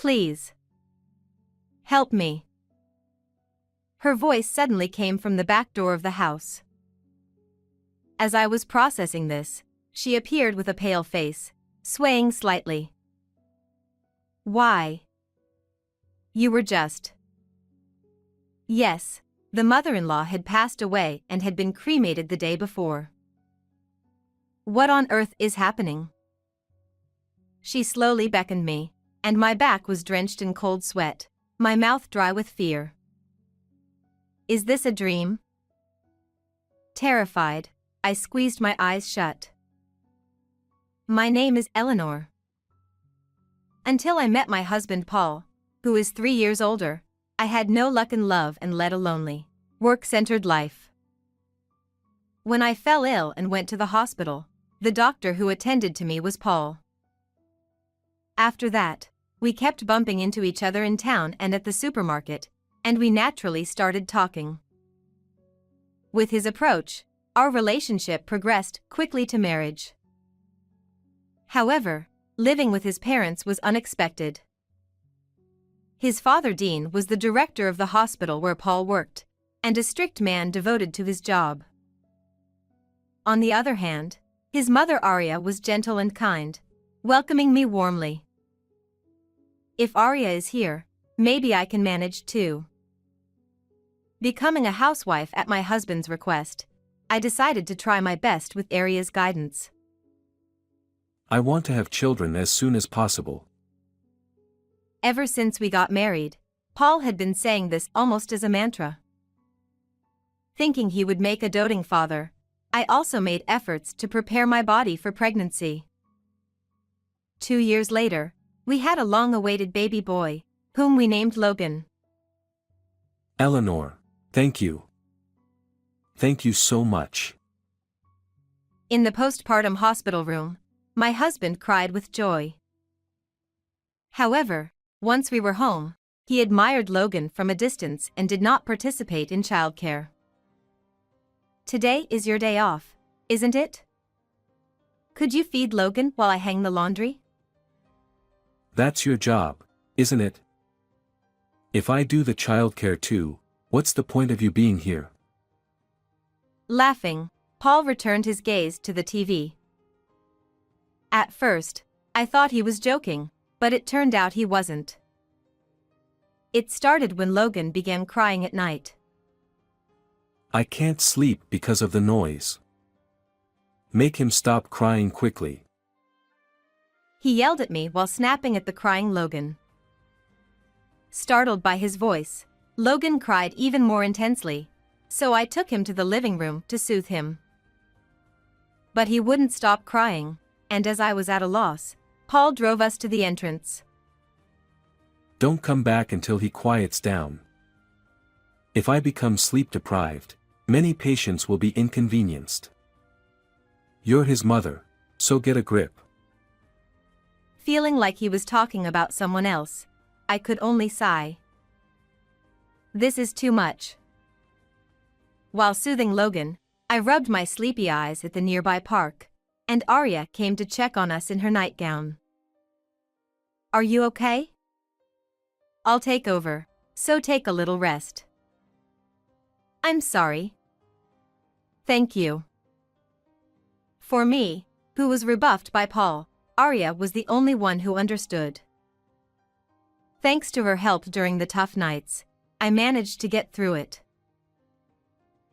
Please. Help me. Her voice suddenly came from the back door of the house. As I was processing this, she appeared with a pale face, swaying slightly. Why? You were just. Yes, the mother-in-law had passed away and had been cremated the day before. What on earth is happening? She slowly beckoned me, and my back was drenched in cold sweat, my mouth dry with fear. Is this a dream? Terrified, I squeezed my eyes shut. My name is Eleanor. Until I met my husband Paul, who is 3 years older, I had no luck in love and led a lonely, work-centered life. When I fell ill and went to the hospital, the doctor who attended to me was Paul. After that, we kept bumping into each other in town and at the supermarket, and we naturally started talking. With his approach, our relationship progressed quickly to marriage. However, living with his parents was unexpected. His father Dean was the director of the hospital where Paul worked, and a strict man devoted to his job. On the other hand, his mother Arya was gentle and kind, welcoming me warmly. If Arya is here, maybe I can manage too. Becoming a housewife at my husband's request, I decided to try my best with Arya's guidance. I want to have children as soon as possible. Ever since we got married, Paul had been saying this almost as a mantra. Thinking he would make a doting father, I also made efforts to prepare my body for pregnancy. 2 years later, we had a long-awaited baby boy, whom we named Logan. Eleanor, thank you. Thank you so much. In the postpartum hospital room, my husband cried with joy. However, once we were home, he admired Logan from a distance and did not participate in childcare. Today is your day off, isn't it? Could you feed Logan while I hang the laundry? That's your job, isn't it? If I do the childcare too, what's the point of you being here? Laughing, Paul returned his gaze to the TV. At first, I thought he was joking, but it turned out he wasn't. It started when Logan began crying at night. I can't sleep because of the noise. Make him stop crying quickly. He yelled at me while snapping at the crying Logan. Startled by his voice, Logan cried even more intensely, so I took him to the living room to soothe him. But he wouldn't stop crying, and as I was at a loss, Paul drove us to the entrance. Don't come back until he quiets down. If I become sleep-deprived, many patients will be inconvenienced. You're his mother, so get a grip. Feeling like he was talking about someone else, I could only sigh. This is too much. While soothing Logan, I rubbed my sleepy eyes at the nearby park, and Arya came to check on us in her nightgown. Are you okay? I'll take over, so take a little rest. I'm sorry. Thank you. For me, who was rebuffed by Paul, Arya was the only one who understood. Thanks to her help during the tough nights, I managed to get through it.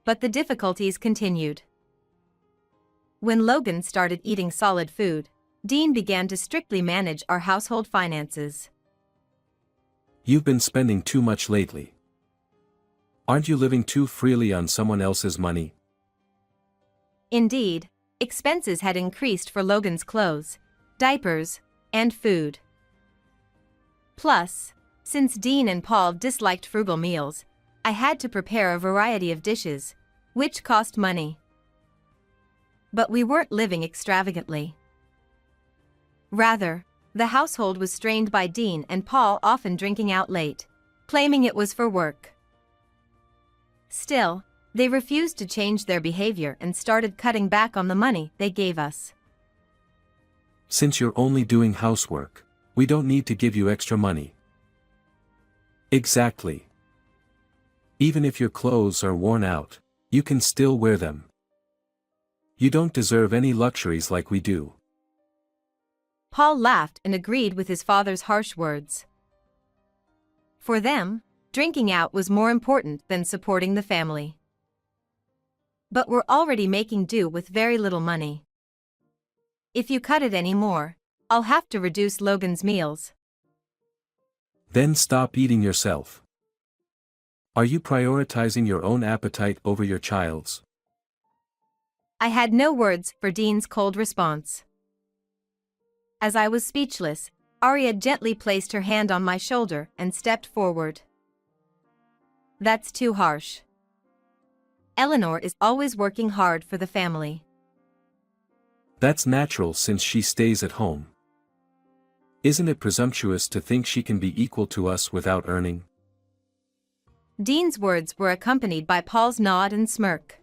But the difficulties continued. When Logan started eating solid food, Dean began to strictly manage our household finances. You've been spending too much lately. Aren't you living too freely on someone else's money? Indeed, expenses had increased for Logan's clothes, diapers, and food. Plus, since Dean and Paul disliked frugal meals, I had to prepare a variety of dishes, which cost money. But we weren't living extravagantly. Rather, the household was strained by Dean and Paul often drinking out late, claiming it was for work. Still, they refused to change their behavior and started cutting back on the money they gave us. Since you're only doing housework, we don't need to give you extra money. Exactly. Even if your clothes are worn out, you can still wear them. You don't deserve any luxuries like we do. Paul laughed and agreed with his father's harsh words. For them, drinking out was more important than supporting the family. But we're already making do with very little money. If you cut it any more, I'll have to reduce Logan's meals. Then stop eating yourself. Are you prioritizing your own appetite over your child's? I had no words for Dean's cold response. As I was speechless, Arya gently placed her hand on my shoulder and stepped forward. That's too harsh. Eleanor is always working hard for the family. That's natural since she stays at home. Isn't it presumptuous to think she can be equal to us without earning? Dean's words were accompanied by Paul's nod and smirk.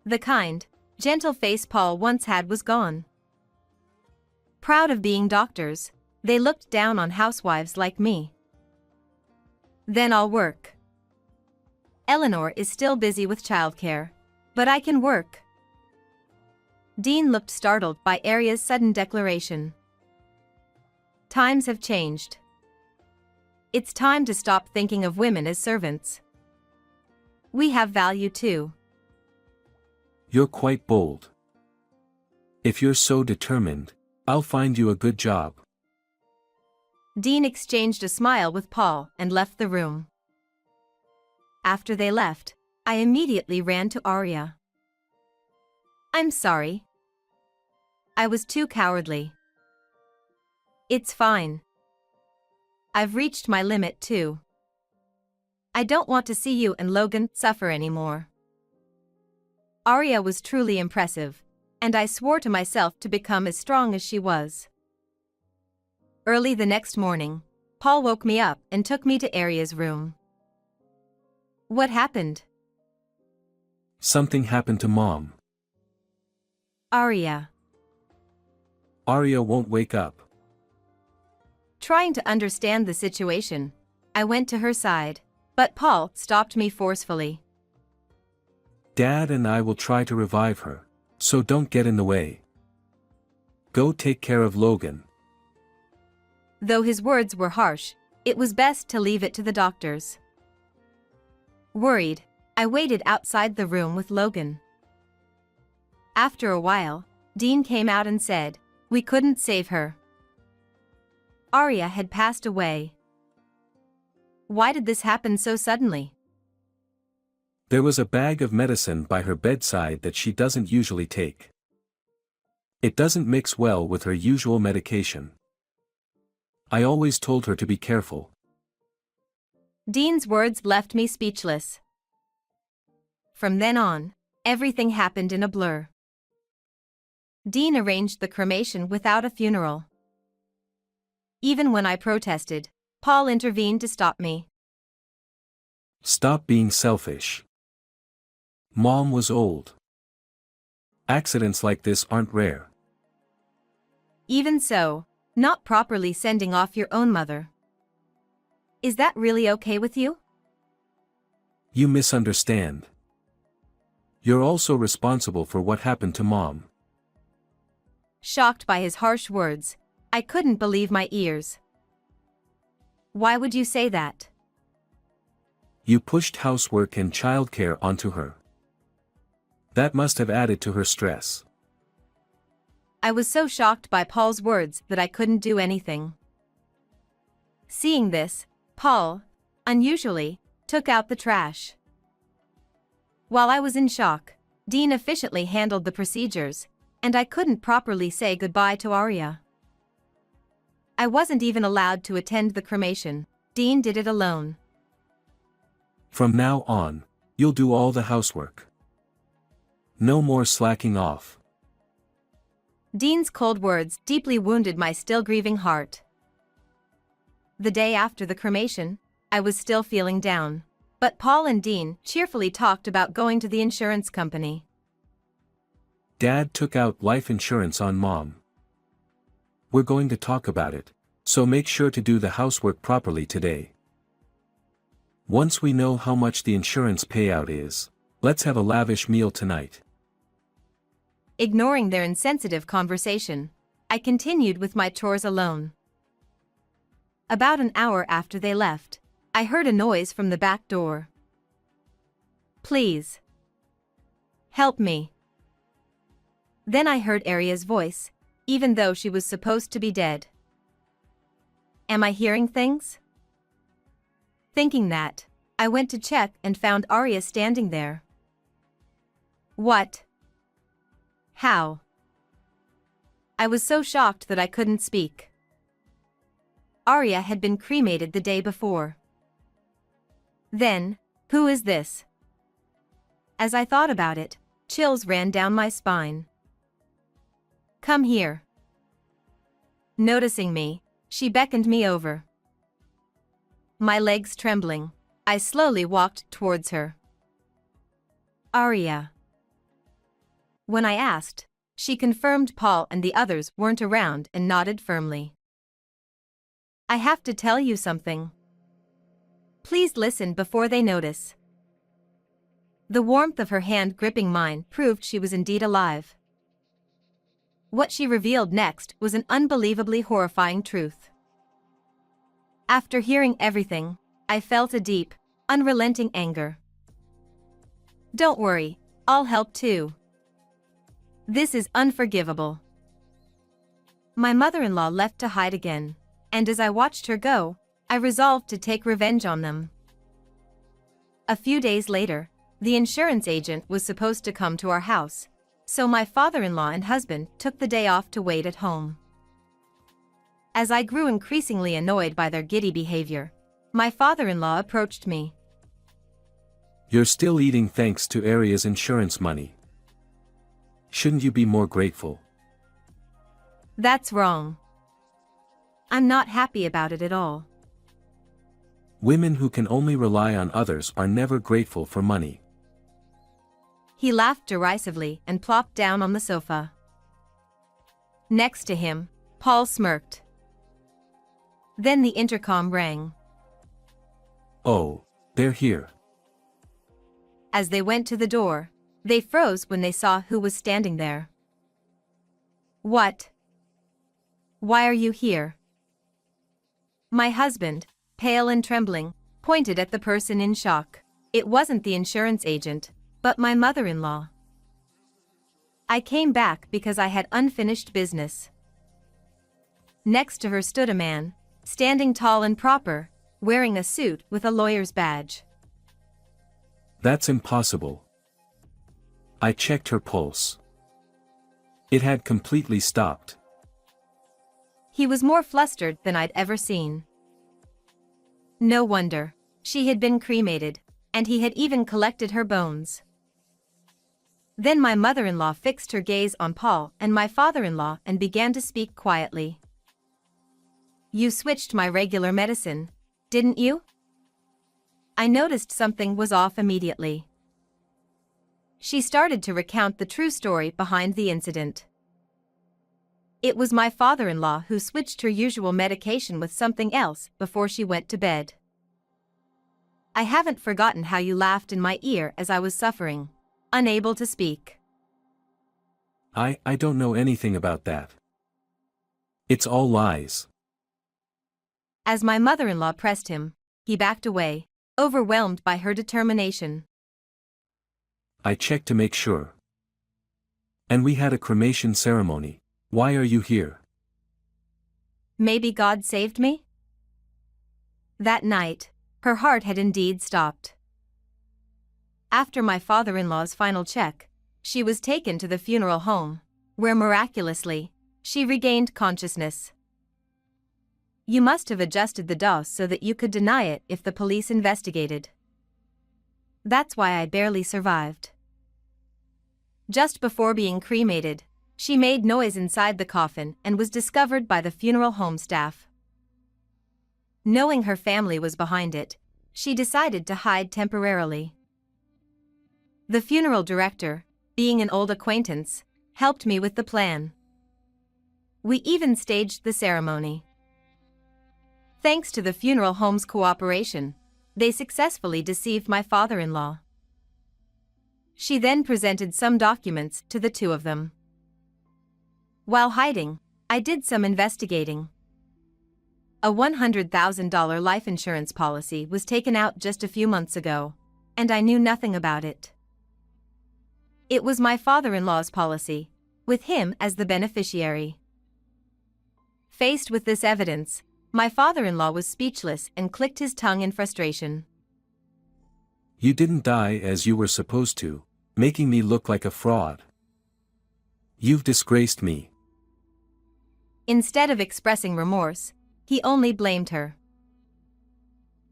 The kind, gentle face Paul once had was gone. Proud of being doctors, they looked down on housewives like me. Then I'll work. Eleanor is still busy with childcare, but I can work. Dean looked startled by Arya's sudden declaration. Times have changed. It's time to stop thinking of women as servants. We have value too. You're quite bold. If you're so determined, I'll find you a good job. Dean exchanged a smile with Paul and left the room. After they left, I immediately ran to Arya. I'm sorry. I was too cowardly. It's fine. I've reached my limit too. I don't want to see you and Logan suffer anymore. Arya was truly impressive, and I swore to myself to become as strong as she was. Early the next morning, Paul woke me up and took me to Arya's room. What happened? Something happened to Mom. Arya. Arya won't wake up. Trying to understand the situation, I went to her side, but Paul stopped me forcefully. Dad and I will try to revive her, so don't get in the way. Go take care of Logan. Though his words were harsh, it was best to leave it to the doctors. Worried, I waited outside the room with Logan. After a while, Dean came out and said, we couldn't save her. Arya had passed away. Why did this happen so suddenly? There was a bag of medicine by her bedside that she doesn't usually take. It doesn't mix well with her usual medication. I always told her to be careful. Dean's words left me speechless. From then on, everything happened in a blur. Dean arranged the cremation without a funeral. Even when I protested, Paul intervened to stop me. Stop being selfish. Mom was old. Accidents like this aren't rare. Even so, not properly sending off your own mother. Is that really okay with you? You misunderstand. You're also responsible for what happened to Mom. Shocked by his harsh words, I couldn't believe my ears. Why would you say that? You pushed housework and childcare onto her. That must have added to her stress. I was so shocked by Paul's words that I couldn't do anything. Seeing this, Paul, unusually, took out the trash. While I was in shock, Dean efficiently handled the procedures, and I couldn't properly say goodbye to Arya. I wasn't even allowed to attend the cremation. Dean did it alone. From now on, you'll do all the housework. No more slacking off. Dean's cold words deeply wounded my still grieving heart. The day after the cremation, I was still feeling down, but Paul and Dean cheerfully talked about going to the insurance company. Dad took out life insurance on Mom. We're going to talk about it, so make sure to do the housework properly today. Once we know how much the insurance payout is, let's have a lavish meal tonight. Ignoring their insensitive conversation, I continued with my chores alone. About an hour after they left, I heard a noise from the back door. "Please. Help me." Then I heard Arya's voice, even though she was supposed to be dead. Am I hearing things? Thinking that, I went to check and found Arya standing there. What? How? I was so shocked that I couldn't speak. Arya had been cremated the day before. Then, who is this? As I thought about it, chills ran down my spine. Come here. Noticing me, she beckoned me over. My legs trembling, I slowly walked towards her. Arya. When I asked, she confirmed Paul and the others weren't around and nodded firmly. I have to tell you something. Please listen before they notice. The warmth of her hand gripping mine proved she was indeed alive. What she revealed next was an unbelievably horrifying truth. After hearing everything, I felt a deep, unrelenting anger. Don't worry, I'll help too. This is unforgivable. My mother-in-law left to hide again, and as I watched her go, I resolved to take revenge on them. A few days later, the insurance agent was supposed to come to our house, so my father-in-law and husband took the day off to wait at home. As I grew increasingly annoyed by their giddy behavior, my father-in-law approached me. You're still eating thanks to Arya's insurance money. Shouldn't you be more grateful? That's wrong. I'm not happy about it at all. Women who can only rely on others are never grateful for money. He laughed derisively and plopped down on the sofa. Next to him, Paul smirked. Then the intercom rang. Oh, they're here. As they went to the door, they froze when they saw who was standing there. What? Why are you here? My husband, pale and trembling, pointed at the person in shock. It wasn't the insurance agent, but my mother-in-law. I came back because I had unfinished business. Next to her stood a man, standing tall and proper, wearing a suit with a lawyer's badge. That's impossible. I checked her pulse. It had completely stopped. He was more flustered than I'd ever seen. No wonder. She had been cremated, and he had even collected her bones. Then my mother-in-law fixed her gaze on Paul and my father-in-law and began to speak quietly. You switched my regular medicine, didn't you? I noticed something was off immediately. She started to recount the true story behind the incident. It was my father-in-law who switched her usual medication with something else before she went to bed. I haven't forgotten how you laughed in my ear as I was suffering, unable to speak. I don't know anything about that. It's all lies. As my mother-in-law pressed him, he backed away, overwhelmed by her determination. I checked to make sure. And we had a cremation ceremony. Why are you here? Maybe God saved me? That night, her heart had indeed stopped. After my father-in-law's final check, she was taken to the funeral home, where miraculously, she regained consciousness. You must have adjusted the dose so that you could deny it if the police investigated. That's why I barely survived. Just before being cremated, she made noise inside the coffin and was discovered by the funeral home staff. Knowing her family was behind it, she decided to hide temporarily. The funeral director, being an old acquaintance, helped me with the plan. We even staged the ceremony. Thanks to the funeral home's cooperation, they successfully deceived my father-in-law. She then presented some documents to the two of them. While hiding, I did some investigating. A $100,000 life insurance policy was taken out just a few months ago, and I knew nothing about it. It was my father-in-law's policy, with him as the beneficiary. Faced with this evidence, my father-in-law was speechless and clicked his tongue in frustration. You didn't die as you were supposed to, making me look like a fraud. You've disgraced me. Instead of expressing remorse, he only blamed her.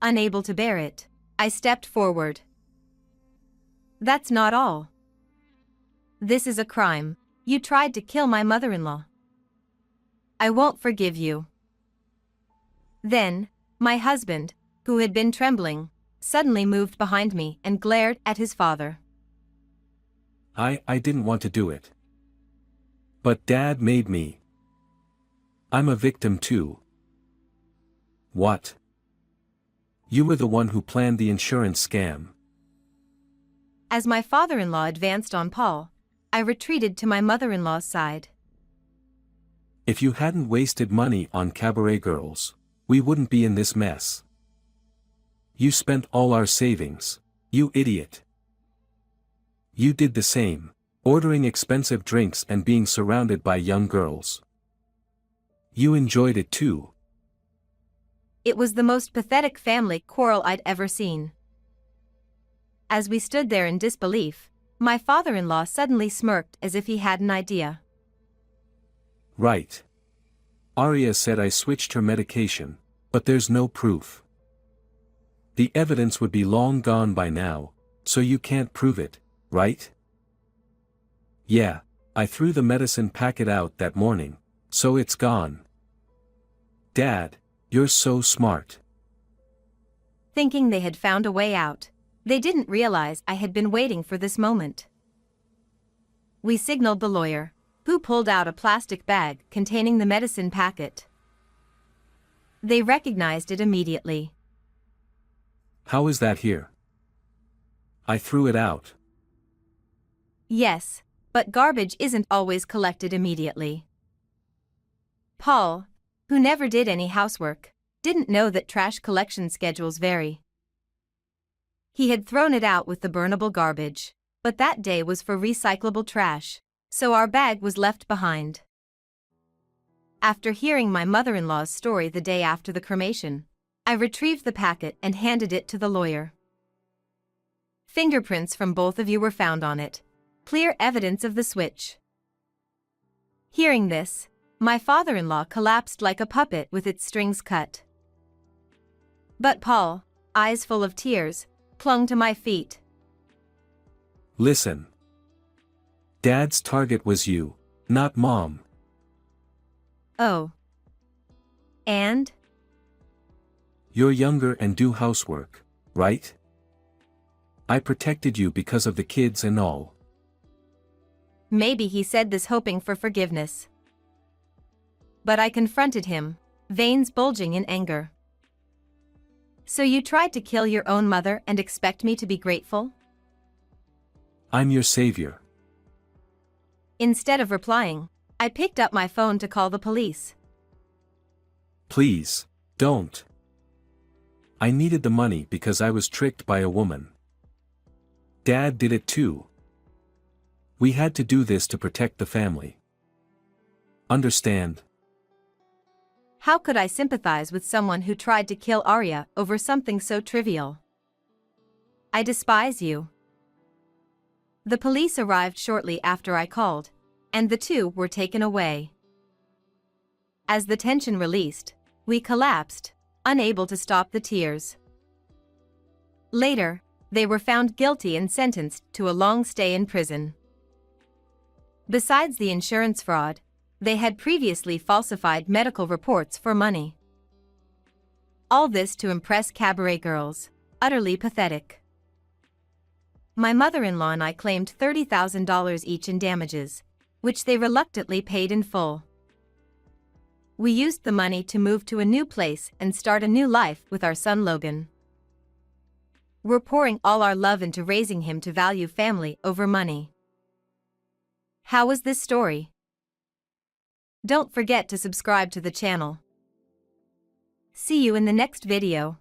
Unable to bear it, I stepped forward. That's not all. This is a crime. You tried to kill my mother-in-law. I won't forgive you. Then, my husband, who had been trembling, suddenly moved behind me and glared at his father. I didn't want to do it. But Dad made me. I'm a victim too. What? You were the one who planned the insurance scam. As my father-in-law advanced on Paul, I retreated to my mother-in-law's side. If you hadn't wasted money on cabaret girls, we wouldn't be in this mess. You spent all our savings, you idiot. You did the same, ordering expensive drinks and being surrounded by young girls. You enjoyed it too. It was the most pathetic family quarrel I'd ever seen. As we stood there in disbelief, my father-in-law suddenly smirked as if he had an idea. Right. Arya said I switched her medication, but there's no proof. The evidence would be long gone by now, so you can't prove it, right? Yeah, I threw the medicine packet out that morning, so it's gone. Dad, you're so smart. Thinking they had found a way out, they didn't realize I had been waiting for this moment. We signaled the lawyer, who pulled out a plastic bag containing the medicine packet. They recognized it immediately. How is that here? I threw it out. Yes, but garbage isn't always collected immediately. Paul, who never did any housework, didn't know that trash collection schedules vary. He had thrown it out with the burnable garbage, but that day was for recyclable trash, so our bag was left behind. After hearing my mother-in-law's story the day after the cremation, I retrieved the packet and handed it to the lawyer. Fingerprints from both of you were found on it. Clear evidence of the switch. Hearing this, my father-in-law collapsed like a puppet with its strings cut. But Paul, eyes full of tears, clung to my feet. Listen. Dad's target was you, not Mom. Oh. And? You're younger and do housework, right? I protected you because of the kids and all. Maybe he said this hoping for forgiveness. But I confronted him, veins bulging in anger. So you tried to kill your own mother and expect me to be grateful? I'm your savior. Instead of replying, I picked up my phone to call the police. Please, don't. I needed the money because I was tricked by a woman. Dad did it too. We had to do this to protect the family. Understand? How could I sympathize with someone who tried to kill Arya over something so trivial? I despise you. The police arrived shortly after I called, and the two were taken away. As the tension released, we collapsed, unable to stop the tears. Later, they were found guilty and sentenced to a long stay in prison. Besides the insurance fraud, they had previously falsified medical reports for money. All this to impress cabaret girls, utterly pathetic. My mother-in-law and I claimed $30,000 each in damages, which they reluctantly paid in full. We used the money to move to a new place and start a new life with our son Logan. We're pouring all our love into raising him to value family over money. How was this story? Don't forget to subscribe to the channel. See you in the next video.